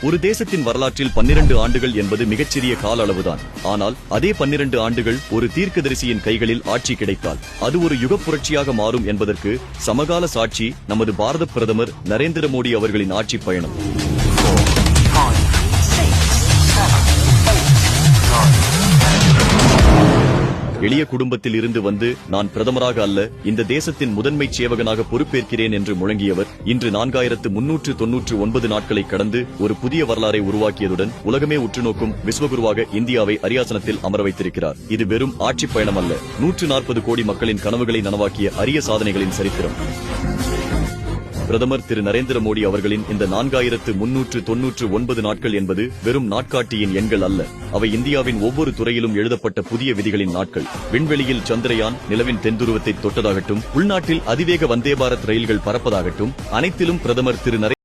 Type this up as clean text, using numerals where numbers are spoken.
ஒரு தேசத்தின் வரலாற்றில் 12 ஆண்டுகள் என்பது மிகச்சிறிய கால அளவுதான். ஆனால் அதே 12 ஆண்டுகள் ஒரு தீர்க்கதரிசியின் கைகளில் ஆட்சி கிடைத்தால் அது ஒரு யுகப் புரட்சியாக மாறும் என்பதற்கு சமகால சாட்சி நமது பாரத பிரதமர் நரேந்திர மோடி அவர்களின் ஆட்சி பயணம். எளிய குடும்பத்தில் இருந்து வந்து நான் பிரதமராக அல்ல, இந்த தேசத்தின் முதன்மை சேவகனாக பொறுப்பேற்கிறேன் என்று முழங்கியவர் இன்று 4399 நாட்களை கடந்து ஒரு புதிய வரலாறை உருவாக்கியதுடன் உலகமே உற்றுநோக்கும் விஸ்வகுருவாக இந்தியாவை அரியாசனத்தில் அமர வைத்திருக்கிறார். இது வெறும் ஆட்சி பயணம் அல்ல, 140 கோடி மக்களின் கனவுகளை நனவாக்கிய அரிய சாதனைகளின் சரித்திரம். பிரதமர் திரு நரேந்திர மோடி அவர்களின் இந்த 4399 நாட்கள் என்பது வெறும் நாட்காட்டியின் எண்கள் அல்ல, அவை இந்தியாவின் ஒவ்வொரு துறையிலும் எழுதப்பட்ட புதிய விதிகளின் நாட்கள். விண்வெளியில் சந்திரயான், நிலவின் தென்துருவத்தை தொட்டதாகட்டும், உள்நாட்டில் அதிவேக வந்தே பாரத் ரயில்கள் பறப்பதாகட்டும், அனைத்திலும் பிரதமர் திரு